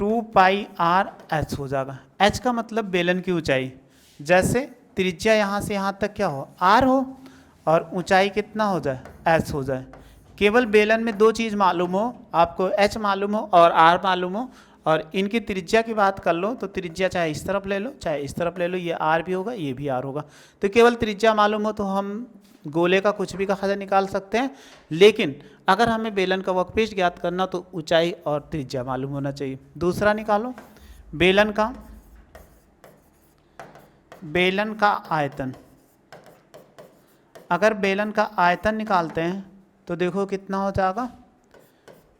2 पाई आर एच हो जाएगा। एच का मतलब बेलन की ऊंचाई, जैसे त्रिज्या यहाँ से यहाँ तक क्या हो, आर हो, और ऊंचाई कितना हो जाए, एच हो जाए। केवल बेलन में दो चीज़ मालूम हो, आपको एच मालूम हो और आर मालूम हो, और इनकी त्रिज्या की बात कर लो तो त्रिज्या चाहे इस तरफ ले लो चाहे इस तरफ ले लो, ये आर भी होगा ये भी आर होगा। तो केवल त्रिज्या मालूम हो तो हम गोले का कुछ भी का खजा निकाल सकते हैं, लेकिन अगर हमें बेलन का वक्रपृष्ठ ज्ञात करना तो ऊंचाई और त्रिज्या मालूम होना चाहिए। दूसरा निकालो, बेलन का आयतन। अगर बेलन का आयतन निकालते हैं तो देखो कितना हो जाएगा,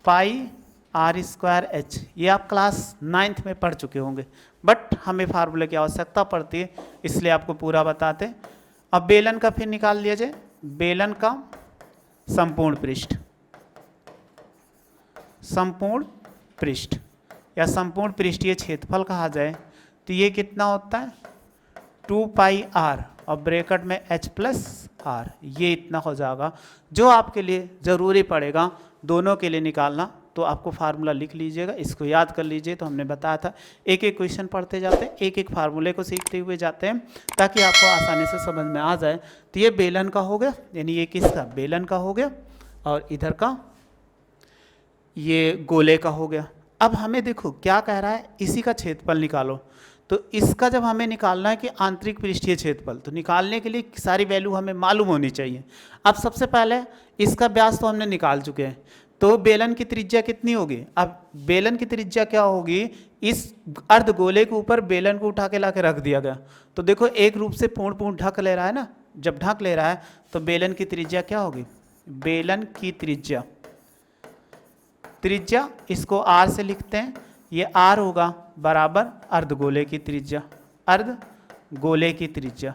पाई आर स्क्वायर एच। ये आप क्लास 9th में पढ़ चुके होंगे, बट हमें फार्मूले की आवश्यकता पड़ती है इसलिए आपको पूरा बताते। अब बेलन का फिर निकाल लिया जाए, बेलन का संपूर्ण पृष्ठ या संपूर्ण पृष्ठीय क्षेत्रफल कहा जाए तो ये कितना होता है, 2 पाई आर और ब्रैकेट में h प्लस आर, ये इतना हो जाएगा। जो आपके लिए ज़रूरी पड़ेगा दोनों के लिए निकालना, तो आपको फार्मूला लिख लीजिएगा, इसको याद कर लीजिए। तो हमने बताया था एक एक क्वेश्चन पढ़ते जाते हैं, एक एक फार्मूले को सीखते हुए जाते हैं ताकि आपको आसानी से समझ में आ जाए। तो ये बेलन का हो गया, यानी ये किसका, बेलन का हो गया, और इधर का ये गोले का हो गया। अब हमें देखो क्या कह रहा है, इसी का क्षेत्रफल निकालो। तो इसका जब हमें निकालना है कि आंतरिक पृष्ठीय क्षेत्रफल, तो निकालने के लिए सारी वैल्यू हमें मालूम होनी चाहिए। अब सबसे पहले इसका व्यास तो हमने निकाल चुके हैं, तो बेलन की त्रिज्या कितनी होगी। अब बेलन की त्रिज्या क्या होगी, इस अर्धगोले के ऊपर बेलन को उठा के ला के रख दिया गया, तो देखो एक रूप से पूर्ण ढक ले रहा है ना। जब ढक ले रहा है तो बेलन की त्रिज्या क्या होगी, बेलन की त्रिज्या इसको आर से लिखते हैं, ये आर होगा बराबर अर्धगोले की त्रिज्या, अर्धगोले की त्रिज्या,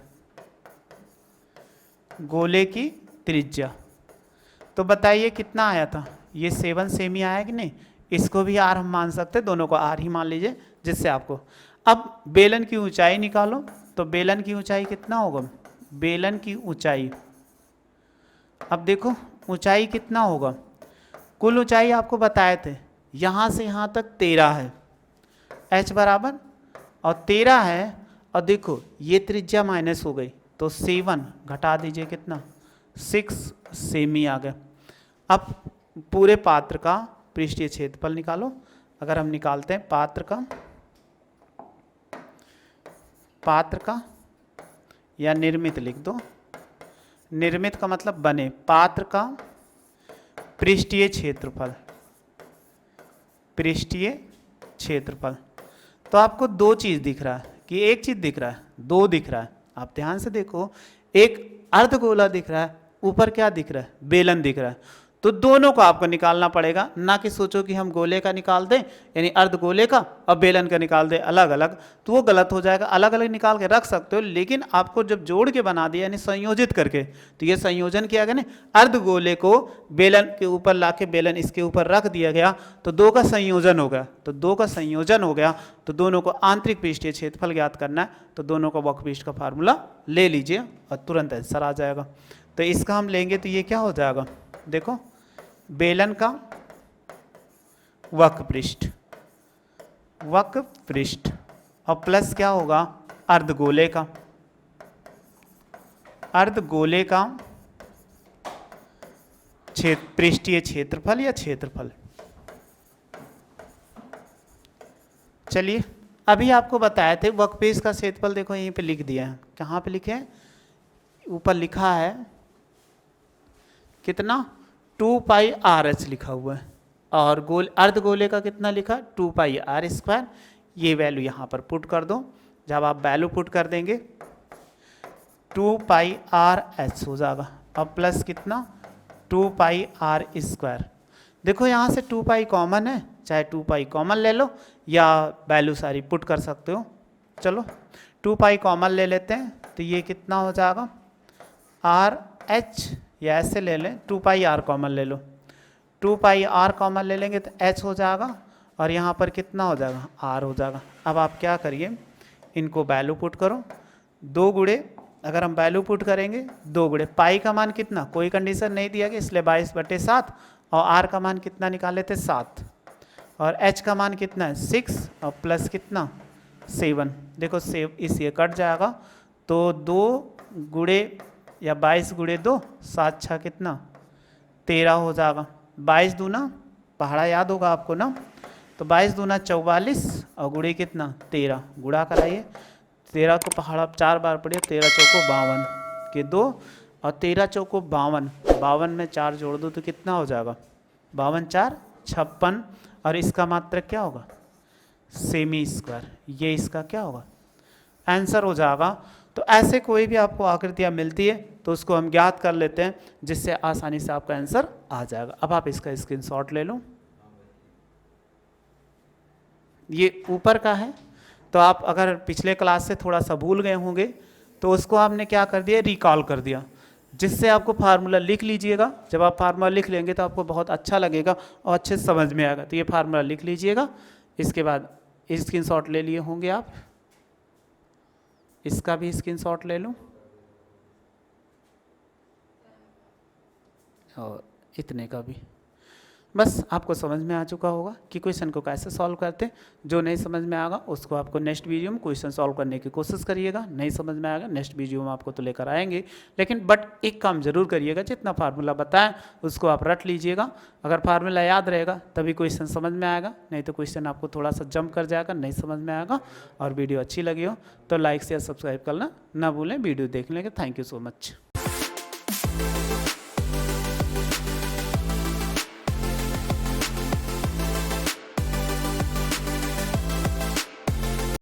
गोले की त्रिज्या। तो बताइए कितना आया था, ये 7 सेमी आया कि नहीं। इसको भी आर हम मान सकते हैं, दोनों को आर ही मान लीजिए जिससे आपको। अब बेलन की ऊंचाई निकालो, तो बेलन की ऊंचाई कितना होगा, बेलन की ऊंचाई, अब देखो ऊंचाई कितना होगा, कुल ऊंचाई आपको बताए थे यहाँ से यहाँ तक 13 है, h बराबर और 13 है, और देखो ये त्रिज्या माइनस हो गई तो 7 घटा दीजिए कितना, 6 सेमी आ गया। अब पूरे पात्र का पृष्ठीय क्षेत्रफल निकालो। अगर हम निकालते हैं पात्र का या निर्मित लिख दो, निर्मित का मतलब बने, पात्र का पृष्ठीय क्षेत्रफल, तो आपको दो चीज़ दिख रहा है कि एक चीज़ दिख रहा है, दो दिख रहा है। आप ध्यान से देखो, एक अर्धगोला दिख रहा है, ऊपर क्या दिख रहा है, बेलन दिख रहा है। तो दोनों को आपको निकालना पड़ेगा, ना कि सोचो कि हम गोले का निकाल दें, यानी अर्धगोले का और बेलन का निकाल दें अलग अलग, तो वो गलत हो जाएगा। अलग अलग निकाल के रख सकते हो, लेकिन आपको जब जोड़ के बना दिया यानी संयोजित करके, तो ये संयोजन किया गया ना, अर्धगोले को बेलन के ऊपर ला के बेलन इसके ऊपर रख दिया गया, तो दो का संयोजन हो गया। तो दो का संयोजन हो गया तो दोनों को आंतरिक पृष्ठीय क्षेत्रफल ज्ञात करना है, तो दोनों का वक्रपृष्ठ का फार्मूला ले लीजिए और तुरंत आंसर आ जाएगा। तो इसका हम लेंगे तो ये क्या हो जाएगा, देखो बेलन का वक्रपृष्ठ और प्लस क्या होगा, अर्धगोले का पृष्ठीय क्षेत्रफल या क्षेत्रफल। चलिए अभी आपको बताए थे वक्रपृष्ठ का क्षेत्रफल, देखो यहीं पे लिख दिया है। कहाँ पे लिखे हैं, ऊपर लिखा है कितना, 2 पाई आर एच लिखा हुआ है, और अर्धगोले का कितना लिखा, 2 पाई आर स्क्वायर। ये वैल्यू यहाँ पर पुट कर दो। जब आप वैल्यू पुट कर देंगे 2 पाई आर एच हो जाएगा, और प्लस कितना, 2 पाई आर स्क्वायर। देखो यहाँ से 2 पाई कॉमन है, चाहे 2 पाई कॉमन ले लो या वैल्यू सारी पुट कर सकते हो। चलो 2 पाई कॉमन ले लेते हैं, तो ये कितना हो जाएगा, आर एच, या ऐसे ले लें 2 पाई आर कॉमन ले लो, 2 पाई आर कॉमन ले लेंगे तो h हो जाएगा, और यहाँ पर कितना हो जाएगा, r हो जाएगा। अब आप क्या करिए, इनको वैल्यू पुट करो, 2 गुणे, अगर हम वैल्यू पुट करेंगे 2 गुणे पाई का मान कितना, कोई कंडीशन नहीं दिया गया इसलिए 22/7, और r का मान कितना निकाले थे 7, और h का मान कितना है 6 और प्लस कितना 7। देखो सेव इस ये कट जाएगा तो 2 गुणे या 22 गुणे 2 7 6 कितना 13 हो जाएगा। 22 दूना पहाड़ा याद होगा आपको ना, तो 22 दूना 44 और गुणे कितना 13, गुणा कराइए। 13 को पहाड़ा 4 बार पढ़िए, 13 चौको 52 के 2 और 13 चौको 52, 52 में 4 जोड़ दो तो कितना हो जाएगा 52 4 56, और इसका मात्रक क्या होगा सेमी स्क्वायर, ये इसका क्या होगा आंसर हो जाएगा। तो ऐसे कोई भी आपको आकृतियाँ मिलती है तो उसको हम ज्ञात कर लेते हैं, जिससे आसानी से आपका आंसर आ जाएगा। अब आप इसका स्क्रीनशॉट ले लो, ये ऊपर का है। तो आप अगर पिछले क्लास से थोड़ा सा भूल गए होंगे तो उसको आपने क्या कर दिया रिकॉल कर दिया, जिससे आपको फार्मूला लिख लीजिएगा। जब आप फार्मूला लिख लेंगे तो आपको बहुत अच्छा लगेगा और अच्छे से समझ में आएगा। तो ये फार्मूला लिख लीजिएगा। इसके बाद स्क्रीनशॉट ले लिए होंगे आप, इसका भी स्क्रीनशॉट ले लो और इतने का भी। बस आपको समझ में आ चुका होगा कि क्वेश्चन को कैसे सॉल्व करते हैं। जो नहीं समझ में आएगा उसको आपको नेक्स्ट वीडियो में क्वेश्चन सॉल्व करने की कोशिश करिएगा। नहीं समझ में आएगा नेक्स्ट वीडियो में आपको तो लेकर आएंगे, लेकिन बट एक काम जरूर करिएगा, जितना फार्मूला बताएं उसको आप रट लीजिएगा। अगर फार्मूला याद रहेगा तभी क्वेश्चन समझ में आएगा, नहीं तो क्वेश्चन आपको थोड़ा सा जंप कर जाएगा, नहीं समझ में आएगा। और वीडियो अच्छी लगी हो तो लाइक शेयर सब्सक्राइब करना ना भूलें। वीडियो देखने के थैंक यू सो मच।